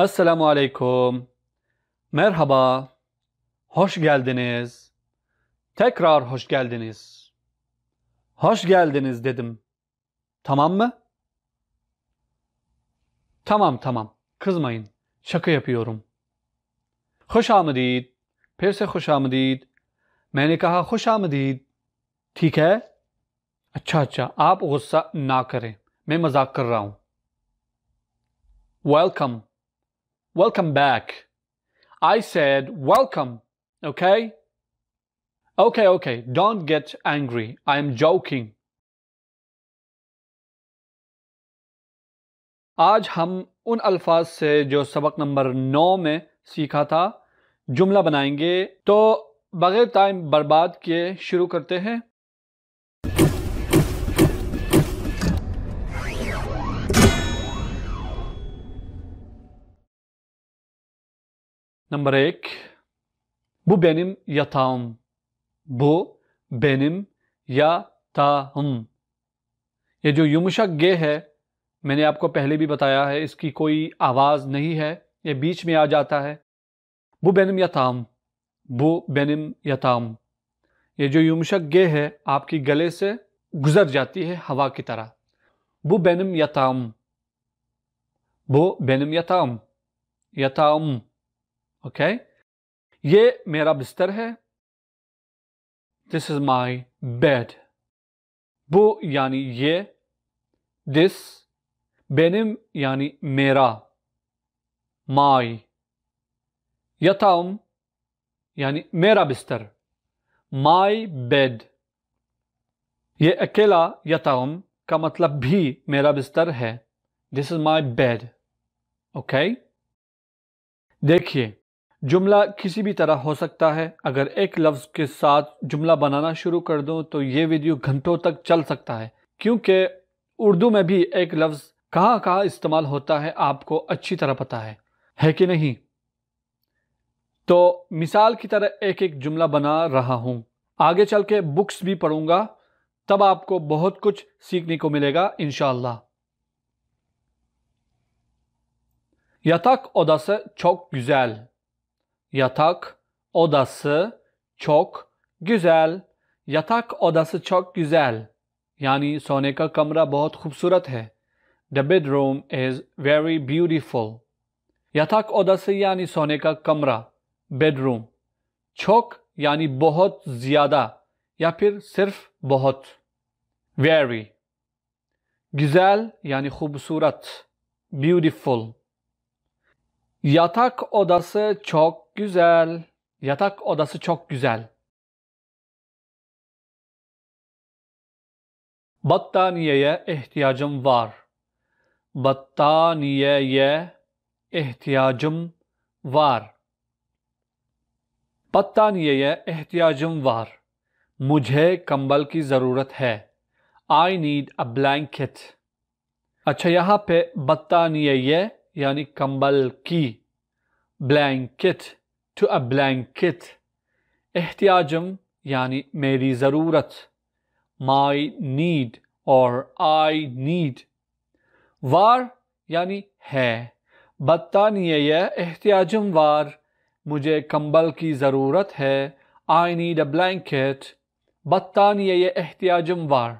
Esselamu Aleyküm. Merhaba. Hoş geldiniz. Tekrar hoş geldiniz. Hoş geldiniz dedim. Tamam mı? Tamam. Kızmayın. Şaka yapıyorum. खुश आमदीद. फिर से खुश आमदीद. मैंने कहा खुश आमदीद. ठीक है? अच्छा आप गुस्सा ना करें. मैं मजाक कर रहा हूं. Welcome. Welcome back. I said welcome. Okay? Okay. Don't get angry. I am joking. आज हम उन अल्फाज से जो सबक नंबर 9 में सीखा था जुमला बनाएंगे। तो बगैर टाइम बर्बाद किए शुरू करते हैं। Number 1, bu benim yatağım. Bu benim yatağım। ये जो युमुशक गे है, मैंने आपको पहले भी बताया है, इसकी कोई आवाज़ नहीं है, ये बीच में आ जाता है। Bu benim yatağım। Bu benim yatağım। ये जो युमुशक गे है आपकी गले से गुजर जाती है हवा की तरह। Bu benim yatağım। Bu benim yatağım। yatağım। Okay? ये मेरा बिस्तर है। This is my bed. Bu यानी ये, this, benim यानी मेरा, my, yatağım यानी मेरा बिस्तर, my bed। ये अकेला यताउम का मतलब भी मेरा बिस्तर है। This is my bed। Okay? देखिए, जुमला किसी भी तरह हो सकता है। अगर एक लफ्ज़ के साथ जुमला बनाना शुरू कर दूं तो ये वीडियो घंटों तक चल सकता है, क्योंकि उर्दू में भी एक लफ्ज़ कहाँ इस्तेमाल होता है आपको अच्छी तरह पता है कि नहीं? तो मिसाल की तरह एक एक जुमला बना रहा हूं। आगे चल के बुक्स भी पढ़ूंगा, तब आपको बहुत कुछ सीखने को मिलेगा इंशाअल्लाह। Yatak odası çok güzel. Yatak odası çok güzel। yatak odası çok güzel यानी सोने का कमरा बहुत खूबसूरत है। The bedroom is very beautiful। yatak odası यानी सोने का कमरा, bedroom। çok यानी बहुत ज़्यादा या फिर सिर्फ बहुत, very। güzel यानी खूबसूरत, beautiful। yatak odası çok güzel। yatak odası çok güzel। Battaniyeye ihtiyacım var। battaniyeye ihtiyacım var। battaniyeye ihtiyacım var। मुझे कंबल की ज़रूरत है। I need a blanket। अच्छा, यहाँ पे बत्तानिये यानी कंबल की, blanket to a blanket। एहतियाजम यानी मेरी ज़रूरत, my need or I need। वार यानी है। बत्तानिये एहतियाजम वार, मुझे कंबल की ज़रूरत है। I need a blanket। बत्तानिये एहतियाजम war.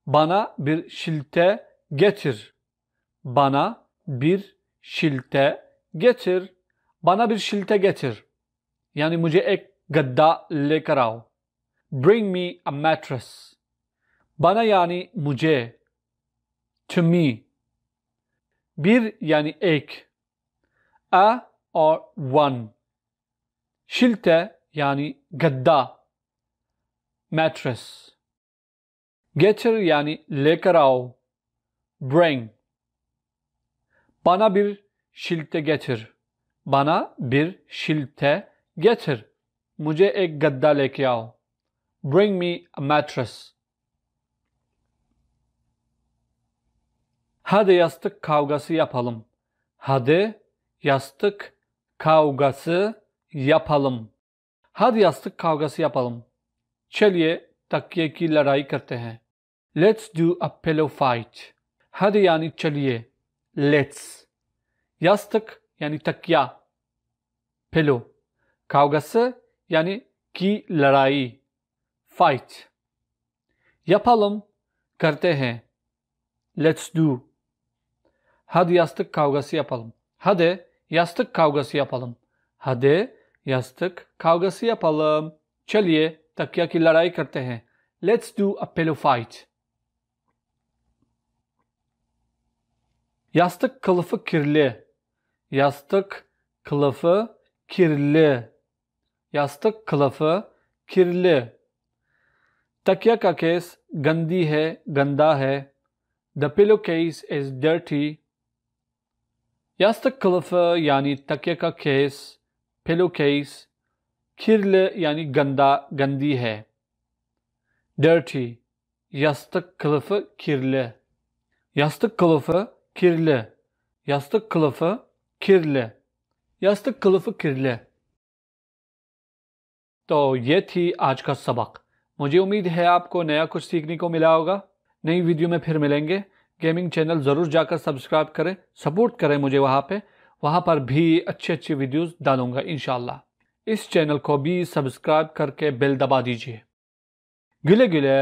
Bana bir şilte getir। Bana bir şilte getir। Bana bir şilte getir यानी मुझे एक गद्दा लेकर आओ। Bring me a mattress। bana यानी मुझे, to me। bir यानी एक, a और one। şilte यानी गद्दा, mattress। getir यानी लेकर आओ, bring। bana bir şilte getir। bana bir şilte getir, मुझे एक गद्दा लेके आओ। Bring me a mattress। Hadi yastık kavgası yapalım। Hadi yastık kavgası yapalım। Hadi yastık kavgası yapalım। चलिए तकिए की लड़ाई करते हैं। Let's do a pillow fight। हद यानी चलिए, लेट्स। यास्तक यानी तकिया, पिलो। Kavgası yani की लड़ाई, फाइट। yapalım करते हैं, let's do। hadi yastık kavgası yapalım, hadi yastık kavgası yapalım, hadi yastık kavgası yapalım। चलिए तकिया की लड़ाई करते हैं, let's do a pillow fight। yastık kılıfı kirli, yastık kılıfı kirli, yastık kılıfı kirli। तकिया का केस गंदी है, गंदा है। The pillowcase is dirty। Yastık kılıfı yani तकिया का case, pillowcase। kirli yani ganda, gandi है। Dirty, yastık kılıfı kirli, yastık kılıfı kirli, yastık kılıfı kirli, yastık kılıfı kirli। तो ये थी आज का सबक। मुझे उम्मीद है आपको नया कुछ सीखने को मिला होगा। नई वीडियो में फिर मिलेंगे। गेमिंग चैनल ज़रूर जाकर सब्सक्राइब करें, सपोर्ट करें मुझे वहाँ पर भी अच्छी वीडियोस डालूंगा इंशाल्लाह। इस चैनल को भी सब्सक्राइब करके बेल दबा दीजिए। güle güle।